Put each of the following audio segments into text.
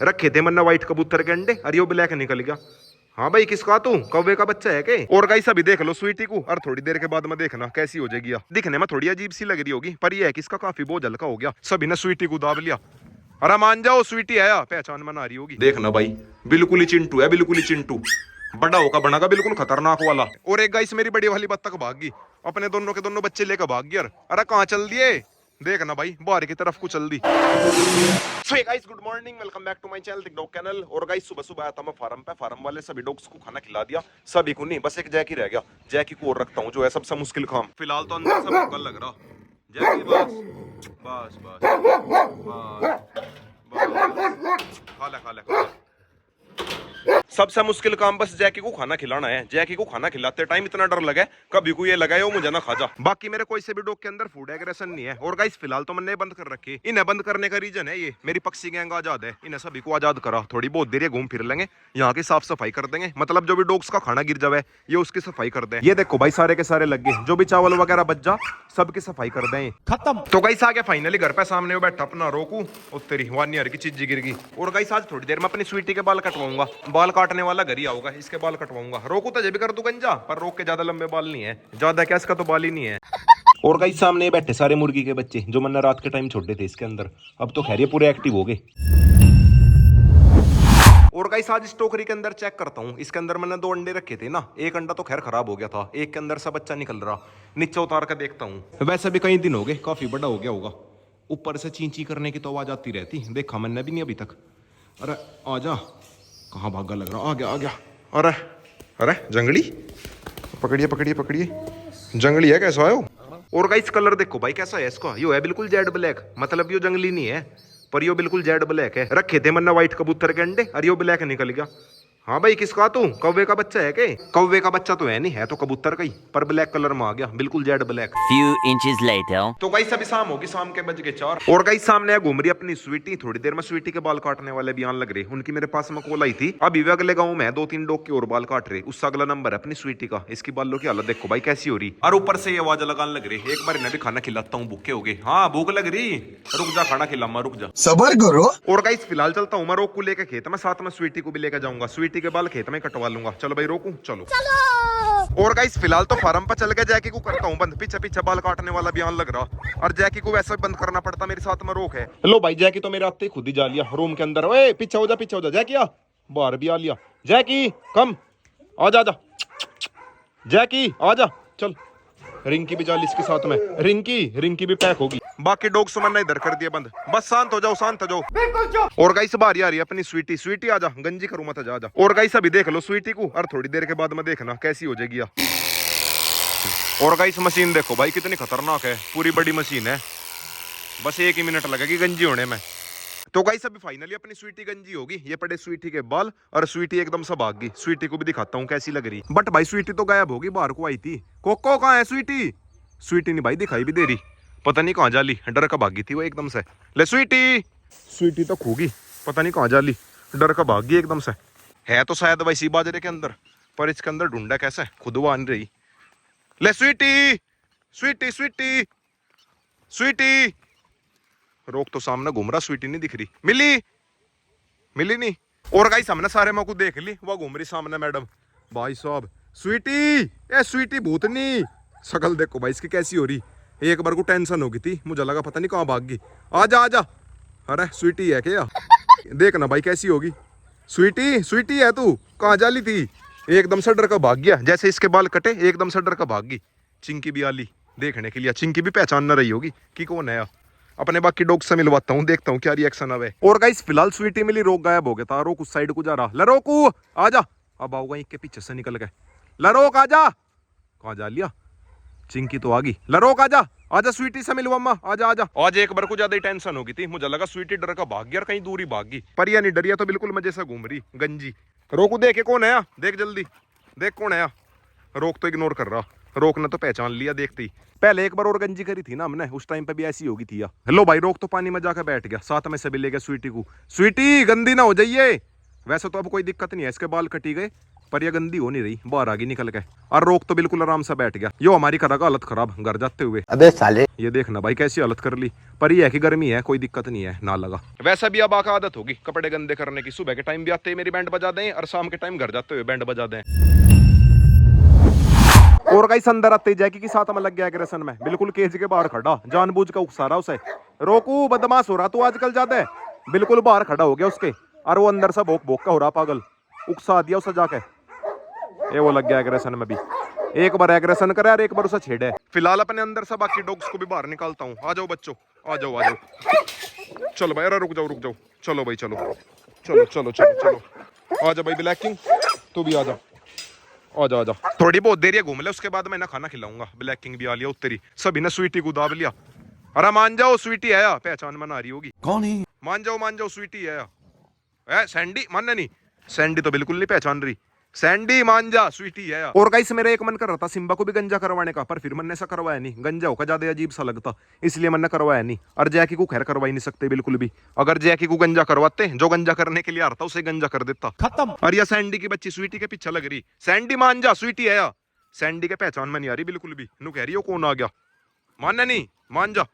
रखे थे मन्ना व्हाइट कबूतर के अंडे, अरे वो ब्लैक निकल गया। हाँ भाई किसका तू कौवे का बच्चा है के? और गाइस अभी देख लो स्वीटी को, और थोड़ी देर के बाद में देखना कैसी हो जाएगी। दिखने में थोड़ी अजीब सी लग रही होगी, पर ये है कि इसका काफी बोझ हल्का हो गया। सभी ने स्वीटी को दाब लिया। अरे मान जाओ स्वीटी आया, पहचान मना रही होगी। देखना भाई बिल्कुल ही चिंटू है, बिल्कुल ही चिंटू। बड़ा होगा बनागा बिल्कुल खतरनाक वाला। और एक गाइस मेरी बड़ी वाली बत्तख भाग गई, अपने दोनों के दोनों बच्चे लेकर भाग गया। अरे कहाँ चल दिए? देखना भाई बाहर की तरफ को चल दी। So hey guys good morning, welcome back to my channel the dog channel. और गाइस सुबह सुबह आया था मैं फार्म पे, फार्म वाले सभी डॉग्स को खाना खिला दिया। सभी को नहीं, बस एक जैकी रह गया। जैकी को और रखता हूँ, जो है सबसे मुश्किल काम। फिलहाल तो अंदर सब भूखा लग रहा। जैकी बस बस बस बस खा ले खा ले खा ले। सबसे मुश्किल काम बस जैकी को खाना खिलाना है। जैकी को खाना खिलाते टाइम इतना डर लगे कभी को ये लगाए वो मुझे ना खा जा। बाकी मेरे कोई से भी डॉग के अंदर फूड एग्रेशन नहीं है। और गाइस फिलहाल तो मैंने बंद कर रखी। इन्हें बंद करने का रीजन है ये मेरी पक्षी गैंग आजाद है। इन्हें सभी को आजाद करा, थोड़ी बहुत देर घूम फिर लेंगे, यहाँ की साफ सफाई कर देंगे। मतलब जो भी डॉग्स का खाना गिर जावे ये उसकी सफाई कर दे। ये देखो भाई सारे के सारे लग गए, जो भी चावल वगैरह बच जा सबकी सफाई कर दें। खत्म। तो गाइस आ गया फाइनली घर पे, सामने वो बैठा अपना रोकू। और तेरी 1 ईयर की चीज गिर गई। और गाइस आज थोड़ी देर में अपनी स्वीटी के बाल कटवाऊंगा। बाल काटने वाला घर ही आऊंगा, इसके बाल कटवाऊंगा। रोकू तो भी कर दू गंजा, पर रोक के ज्यादा लंबे बाल नहीं है। ज्यादा क्या इसका तो बाल ही नहीं है। और गाइस सामने बैठे सारे मुर्गी के बच्चे जो मैंने रात के टाइम छोड़े थे इसके अंदर, अब तो खैर ये पूरे एक्टिव हो गए। और गाइस आज इस टोकरी के अंदर चेक करता हूँ, इसके अंदर मैंने 2 अंडे रखे थे ना, एक अंडा तो खैर खराब हो गया था, एक के अंदर से बच्चा निकल रहा। नीचे उतार कर देखता हूँ। वैसे भी कई दिन हो गए, काफी बड़ा हो गया होगा। ऊपर से चींची करने की तो आवाज आती रहती, देखा मैंने भी नहीं अभी तक। अरे आजा, कहाँ भागा लग रहा। आ गया आ गया। अरे अरे जंगली, पकड़िए पकड़िए पकड़िए, जंगली है कैसा है वो? और गाइस कलर देखो भाई कैसा है इसका, यो है बिल्कुल जेड ब्लैक। मतलब यो जंगली नहीं है, पर यो बिल्कुल जेड ब्लैक है। रखे थे मैंने व्हाइट कबूतर के अंडे, अरे यो ब्लैक निकल गया। हाँ भाई किसका तू कौवे का बच्चा है के? कौवे का बच्चा तो है नहीं, है तो कबूतर का ही, पर ब्लैक कलर में आ गया, बिल्कुल Z black. Few inches later. तो गाइस अभी शाम होगी, शाम के बज गए 4। और गाइस सामने घूम रही अपनी स्वीटी। थोड़ी देर में स्वीटी के बाल काटने वाले भी आने लग रहे। उनकी मेरे पास में कॉल आई थी। अभी भी अगले गांव में 2-3 डॉग के और बाल काट रहे, उससे अगला नंबर है अपनी स्वीटी का। इसकी बालों की हालत देखो भाई कैसी हो रही। और ऊपर से ये आवाज लगाने लग रही, एक बार इन्हें भी खाना खिलाता हूँ, भूखे हो गए। हाँ भूख लग रही, रुक जा खाना खिला, रुक जा सबर करो। और गाइस फिलहाल चलता हूँ मैं रोक को लेकर खेत में, साथ में स्वीटी को भी लेकर जाऊंगा। स्वीटी के बाल खेत में कटवा लूंगा। चलो भाई रोकू चलो। और गाइस फिलहाल तो फार्म पर चल गया, जैकी को करता हूँ बंद। पीछे पीछे बाल काटने वाला भी आने लग रहा, और जैकी को वैसे बंद करना पड़ता, मेरे साथ में रोक है। लो भाई जैकी तो मेरे आते ही खुद ही जा लिया रूम के अंदर। ओए पीछे हो जा पीछे हो जा। जैकी आ, बाहर भी आ लिया। जैकी कम आ जा, जैकी आ जा चल। रिंकी भी जा ली इसके साथ में, रिंकी भी पैक होगी। बाकी डॉग्स मैंने इधर कर दिया बंद। बस शांत हो जाओ शांत हो जाओ। और गाइस बाहर आ रही है अपनी स्वीटी। स्वीटी आजा, गंजी करूँ मत, जा जा। और गाइस अभी देख लो स्वीटी को, और थोड़ी देर के बाद में देखना कैसी हो जाएगी। और गाइस मशीन देखो भाई कितनी खतरनाक है, पूरी बड़ी मशीन है। बस 1 ही मिनट लगेगी गंजी होने में। तो गाइस अभी फाइनली अपनी स्वीटी गंजी होगी। ये पड़े स्वीटी के बाल, और स्वीटी एकदम से भाग गई। स्वीटी को भी दिखाता हूँ कैसी लग रही। बट भाई स्वीटी तो गायब होगी, बाहर को आई थी। कोको कहाँ है स्वीटी? स्वीटी नहीं भाई दिखाई भी दे रही, पता नहीं कहाँ जाली, डर का भागी थी वो एकदम से। ले स्वीटी तो खो गई, पता नहीं कहाँ जाली, डर का भाग गई एकदम से। है तो शायद वैसी बाजरे के अंदर, पर इसके अंदर ढूंढा कैसे, खुद वो आ नहीं रही। ले स्वीटी रोक तो सामने घूम रहा, स्वीटी नहीं दिख रही। मिली नहीं। और गाइस हमने सारे माँ को देख ली, वो घूम रही सामने मैडम। भाई साहब स्वीटी भूतनी, शकल देखो भाई इसकी कैसी हो रही। एक बार को टेंशन हो गई थी, मुझे लगा पता नहीं कहाँ भाग गई। आजा। अरे स्वीटी है क्या? देखना भाई कैसी होगी। स्वीटी है तू, कहाँ जाली थी? एकदम से डर का भाग गया, जैसे इसके बाल कटे एकदम से डर का भाग गई। चिंकी भी आली देखने के लिए, चिंकी भी पहचान न रही होगी कि कौन है। अपने बाकी डॉग से मिलवाता हूँ, देखता हूँ क्या रिएक्शन आवे। और गाइस फिलहाल स्वीटी मिली, रोक गायब हो गया था। रोक उस साइड को जा रहा। लरोकू आजा, अब आऊंगा के पीछे से निकल गए। लरोक आजा, कहाँ जा लिया? चिंकी तो आ गई। लरोक आजा स्वीटी से मिलवा अम्मा, आजा। आज एक बार को ज्यादा ही टेंशन हो गई थी, मुझे लगा स्वीटी डर का भाग गया, कहीं दूरी भाग गई, पर यह नहीं डरिया तो बिल्कुल मजे से घूम रही गंजी। रोकू देखे कौन है, देख जल्दी देख कौन है। रोक तो इग्नोर कर रहा, रोक ने तो पहचान लिया देखते ही। पहले एक बार और गंजी करी थी ना हमने, उस टाइम पे भी ऐसी होगी थी। हेलो भाई रोक तो पानी में जाकर बैठ गया, साथ में से भी ले गया स्वीटी को। स्वीटी गंदी ना हो जाइए। वैसे तो अब कोई दिक्कत नहीं है, इसके बाल कटी गए, पर ये गंदी हो नहीं रही, बाहर आ गई निकल के। और रोक तो बिल्कुल आराम से बैठ गया। यो हमारी खरा का हालत खराब घर जाते हुए। अबे साले, ये देखना भाई कैसी हालत कर ली। पर ये है कि गर्मी है, कोई दिक्कत नहीं है, ना लगा। वैसा भी अब आका आदत होगी कपड़े गंदे करने की। सुबह के टाइम भी आते हैं मेरी बैंड बजा दें, और शाम के टाइम घर जाते हुए बैंड बजा दें। और गाइस अंदर आते जैकी के साथ में लग गया एग्रेशन में, बिल्कुल केज के बाहर खड़ा, जानबूझ का उकसा रहा उसे। रोकू बदमाश हो रहा तू आजकल ज्यादा है। बिल्कुल बाहर खड़ा हो गया उसके, और वो अंदर से भोक भोक का हो रहा पागल, उकसा दिया उसे जाके। ये वो लग गया एग्रेशन में भी, एक बार एग्रेशन करे और एक बार उसे छेड़े। फिलहाल अपने अंदर से बाकी डॉग्स को भी बाहर निकालता हूँ। आ जाओ बच्चों, आ जाओ आ जाओ। चलो भाई, अरे रुक जाओ। चलो भाई चलो चलो चलो चलो चलो। आ जा भाई ब्लैक किंग, तू भी आ जा। आजा। थोड़ी बहुत देर ये घूम ले, उसके बाद मैं ना खाना खिलाऊंगा। ब्लैक किंग भी आ लिया उत्तरी, सभी ने स्वीटी को दाब लिया। अरे मान जाओ, स्वीटी आया, पहचान मना रही होगी। कौन है? मान जाओ स्वीटी आया। सैंडी मानना नहीं, सैंडी तो बिल्कुल नहीं पहचान रही। सैंडी मान जा, स्वीटी आया। और गाइस मेरा एक मन कर रहा था सिम्बा को भी गंजा करवाने का, पर फिर मैंने ऐसा करवाया नहीं। गंजा होगा ज्यादा अजीब सा लगता, इसलिए मैंने करवाया नहीं। और जैकी को खैर करवा ही नहीं सकते बिल्कुल भी। अगर जैकी को गंजा करवाते, जो गंजा करने के लिए आ रहा था उसे गंजा कर देता, खत्म। और यह सैंडी की बच्ची स्वीटी के पीछे लग रही। सैंडी मान जा, स्वीटी आया। सैंडी के पहचान में नहीं आ रही बिल्कुल भी। नु कह रही हो कौन आ गया, मानना नहीं, मान जा,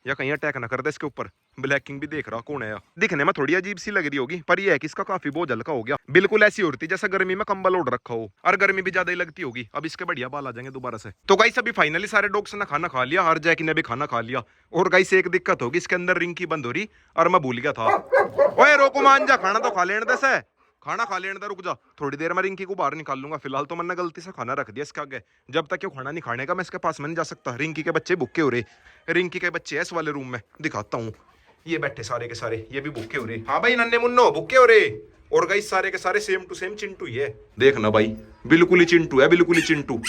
या कहीं अटैक ना कर दे इसके ऊपर। ब्लैक किंग भी देख रहा कौन है। दिखने में थोड़ी अजीब सी लग रही होगी, पर यह है कि इसका काफी बोझ हल्का हो गया। बिल्कुल ऐसी होती जैसा गर्मी में कंबल ओढ़ रखा हो, और गर्मी भी ज्यादा ही लगती होगी। अब इसके बढ़िया बाल आ जाएंगे दोबारा से। तो गाइस अभी फाइनली सारे डॉग्स ने खाना खा लिया, और जैकी ने भी खाना खा लिया। और गाइस एक दिक्कत होगी, इसके अंदर रिंग की बंद हो रही, और मैं भूल गया था। ओए रोको, मान जा, खाना तो खा लेने दे से, खाना खा लेने दे, रुक जा। थोड़ी देर में रिंकी को बाहर निकाल लूंगा। फिलहाल तो मैंने गलती से खाना रख दिया इसके आगे। जब तक क्यों खाना नहीं खाने का मैं इसके पास में नहीं जा सकता। रिंकी के बच्चे भूखे हो रहे, रिंकी के बच्चे इस वाले रूम में दिखाता हूँ। ये बैठे सारे के सारे, ये भी भूखे हो रहे। हाँ भाई नन्हे मुन्नो भूखे हो रहे। और गाइस सारे के सारे सेम टू सेम चिंटू ही है। देखना भाई, बिल्कुल ही चिंटू है, बिल्कुल ही चिंटू।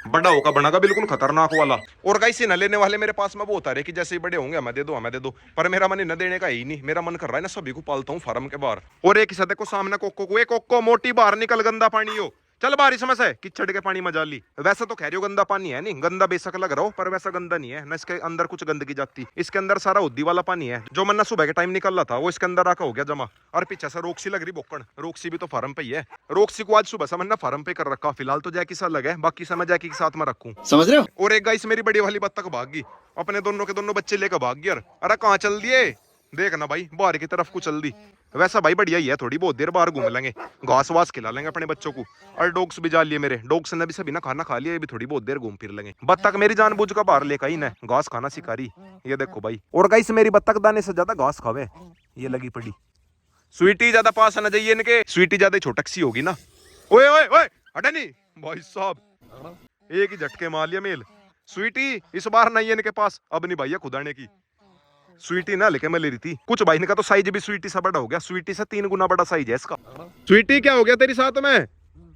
बड़ा होगा बनागा बिल्कुल खतरनाक वाला। और गाइस न लेने वाले मेरे पास में वो होता है कि जैसे ही बड़े होंगे हमें दे दो, पर मेरा मन न देने का ही नहीं। मेरा मन कर रहा है ना सभी को पालता हूँ फार्म के बाहर। और एक सदे को सामने कोको को, कोको मोटी बाहर निकल, गंदा पानी हो, चल बारिश में से किचड़ के पानी मजा ली। वैसा तो कह रही हो गंदा पानी है नहीं, गंदा बेशक लग रहा हो, पर वैसा गंदा नहीं है ना। इसके अंदर कुछ गंदगी जाती, इसके अंदर सारा उद्दी वाला पानी है। जो मन्ना सुबह के टाइम निकल रहा था वो इसके अंदर आका हो गया जमा। और पीछे से रोक्सी लग रही बोकड़, रोक्सी भी तो फार्म पे ही है। रोक्सी को आज सुबह से मन्ना फार्म पे कर रखा। फिलहाल तो जैकी सा लगे, बाकी समय जैकी के साथ में रखूं, समझ रहे हो। और एक गाइस मेरी बड़ी वाली बत्तख भाग गई, अपने दोनों के दोनों बच्चे लेकर भाग गया। अरे कहाँ चल दिए, देखना भाई बाहर की तरफ को चल दी। वैसा भाई बढ़िया ही है, थोड़ी बहुत देर बाहर घूम लेंगे, घास वास खिला लेंगे अपने बच्चों को। और डॉग्स भी जा लिए मेरे, डॉग्स ने भी सभी ना खाना खा लिया, ये भी थोड़ी बहुत देर घूम फिर लेंगे। बत्तख मेरी जानबूझ का बाहर लेकर ही ना घास खाना सिखा रही, ये देखो भाई। और गाइस मेरी बत्तख दाने से ज्यादा घास खावे, ये लगी पड़ी। स्वीटी ज्यादा पास आना चाहिए इनके, स्वीटी ज्यादा छोटक सी होगी ना। ओए ओए ओए हटा नहीं भाई साहब, एक ही झटके मार लिया मेल। स्वीटी इस बार नहीं है इनके पास, अब नहीं भैया खुदाने की। स्वीटी ना लेके मैं ले रही थी कुछ, भाई इनका तो साइज भी स्वीटी से बड़ा हो गया, स्वीटी से 3 गुना बड़ा साइज है इसका। स्वीटी क्या हो गया तेरी साथ में,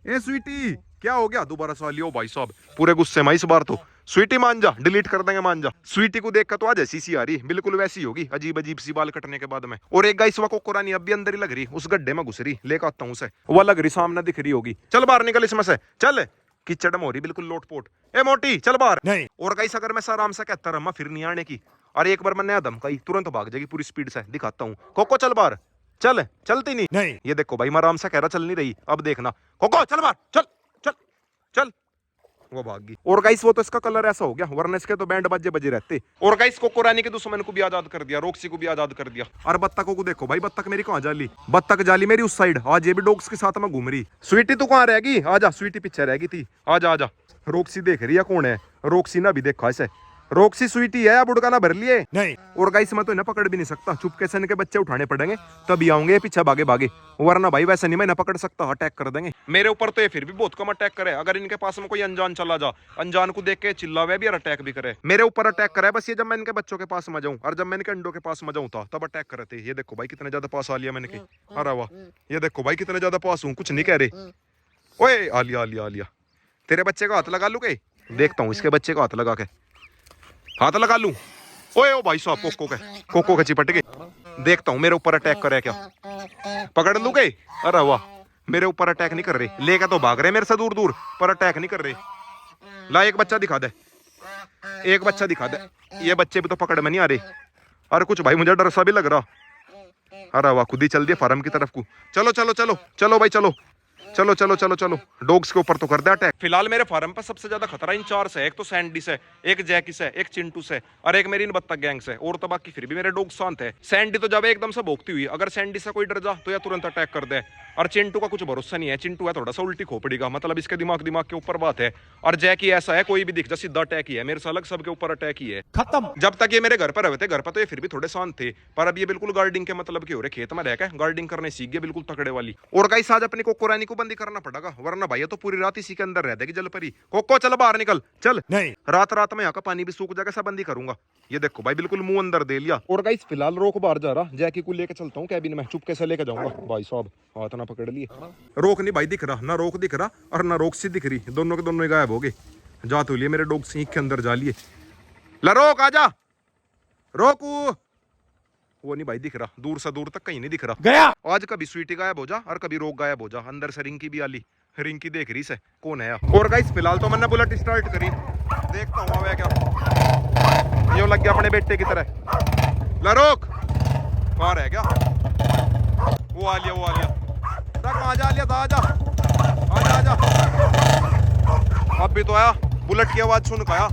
ए स्वीटी क्या हो गया, दोबारा सवाल लियो भाई साहब, पूरे गुस्से में इस बार तो। स्वीटी मान जा, डिलीट कर देंगे मान जा। स्वीटी को देख कर तो आज ऐसी सी आ रही, बिल्कुल वैसी होगी, अजीब अजीब सी बाल कटने के बाद में। और एक गाइस को कुरानी अब भी अंदर ही लग रही, उस गड्ढे में घुस रही, लेकर आता हूँ उसे, वो लग रही सामने दिख रही होगी। चल बाहर निकल इसमें से, चल कीचड़ में हो रही बिल्कुल लोटपोट। ए मोटी चल बाहर नहीं। और गाइस अगर मैं आराम से कहता रहा फिर नहीं आने की, और एक बार मैं नया धमकाई तुरंत भाग जाएगी पूरी स्पीड से, दिखाता हूँ। कोको चल बाहर, चल चलती नहीं। ये देखो भाई मैं आराम से कह रहा चल नहीं रही, अब देखना। कोको चल बाहर, चल चल चल, वो भाग गई। और गाइस वो तो इसका कलर ऐसा हो गया, वरना इसके तो बैंड बजे बजे रहते। और गाइस कोको रानी के दुश्मन को भी आजाद कर दिया, रोक्सी को भी आजाद कर दिया। और बत्तकों को देखो भाई, बत्तख मेरी कहाँ जाली, बत्तख जाली मेरी उस साइड, आज ये भी डॉग्स के साथ में घूम रही। स्वीटी तू कहाँ रहेगी, आजा, स्वीटी पीछे रहेगी थी, आजा आजा। रोक्सी देख रही है कौन है, रोक्सी ना भी देखा इसे, रोक्सी स्वीटी है, बुड़का ना भर लिए नहीं। और गाइस मैं तो इन्हें पकड़ भी नहीं सकता, चुपके से इनके बच्चे उठाने पड़ेंगे तभी आऊंगे पीछे भागे भागे, वरना भाई वैसे नहीं मैं इन्हें पकड़ सकता, अटैक कर देंगे मेरे ऊपर। तो ये फिर भी बहुत कम अटैक करे, अगर इनके पास में कोई अनजान चला जा, अनजान को देख के चिल्लावे भी और अटैक भी करे, मेरे ऊपर अटैक करे बस ये जब मैं इनके बच्चों के पास में जाऊं, और जब मैं इनके अंडों के पास में जाऊं था तब अटैक करे थे। ये देखो भाई कितने ज्यादा पास आ लिया मैंने, अरे वाह, ये देखो भाई कितने ज्यादा पास हूँ, कुछ नहीं कह रहे। ओए आ लिया, तेरे बच्चे का हाथ लगा लू के, देखता हूँ इसके बच्चे का हाथ लगा के, हाथ लगा लूं। ओए ओ भाई साहब, कोको के चिपट गए, देखता हूँ मेरे ऊपर अटैक करे क्या, पकड़ लू गए। अरे वाह, मेरे ऊपर अटैक नहीं कर रहे, लेके तो भाग रहे मेरे से दूर दूर, पर अटैक नहीं कर रहे। ला एक बच्चा दिखा दे, एक बच्चा दिखा दे, ये बच्चे भी तो पकड़ में नहीं आ रहे। अरे कुछ भाई मुझे डर सा भी लग रहा। अरे वाह, खुद ही चल दिया फार्म की तरफ को, चलो चलो चलो चलो भाई चलो, चलो चलो चलो चलो, डॉग्स के ऊपर तो कर दे अटैक। फिलहाल मेरे फार्म पर सबसे ज्यादा खतरा इन चार से है। एक तो सैंडी से, एक जैकी से, एक चिंटू से और एक मेरी इन बत्तख गैंग से। और तो बाकी फिर भी मेरे डॉग शांत है। सैंडी तो जब एकदम से भौंकती हुई, अगर सैंडी से कोई डर जा तो या तुरंत अटैक कर दे। और चिंटू का कुछ भरोसा नहीं है, चिंटू है थोड़ा सा उल्टी खोपड़ी का, मतलब इसके दिमाग के ऊपर बात है। और जैकी ऐसा है, कोई भी दिख जा सीधा अटैक ही है, मेरे से अलग सबके ऊपर अटैक ही है। खत्म। जब तक ये मेरे घर पर रहते, घर पर तो ये फिर भी थोड़े शांत थे, पर अब ये बिल्कुल गार्डिंग के मतलब के हो रहे, खेत में रहकर गार्डिंग करने सीख गए, बिल्कुल तकड़े वाली। और गाइस आज अपनी कोको रानी को बंदी करना पड़ेगा, वरना भाई तो पूरी रात इसी के अंदर रह देगी जल परी। कोको चल बाहर निकल, चल। नहीं, रात में यहाँ का पानी भी सूख जाएगा, सब बंदी करूंगा। ये देखो भाई बिल्कुल मुंह अंदर दे लिया। और गाइस फिलहाल रोक बाहर जा रहा, जैकी को लेके चलता हूँ कैबिन में, चुपके से लेके जाऊंगा। भाई साहब हाथ ना पकड़ लिए। रोक नहीं भाई दिख रहा, ना रोक दिख रहा और ना रोक सी दिख रही, दोनों के दोनों गायब हो गए। जा तो लिए मेरे डॉग सीख के अंदर जा लिए। ला रोक आजा, रोकू। वो नहीं भाई दिख रहा, दूर से दूर तक कहीं नहीं दिख रहा। गया। आज कभी स्वीटी गायब हो जा और कभी रोक गायब हो जा, अंदर से रिंकी भी आली। रिंकी देख रही से कौन है। और गाइस फिलहाल तो मैंने बुलेट स्टार्ट करी, देखता हूँ अब क्या। यो लग गया अपने बेटे की तरह। ला रोक, कहाँ रह गया? वो आ लिया, वो आ लिया। कहाँ जा लिया था? आजा आजा आजा। अब भी तो आया, बुलेट की आवाज सुन के आया।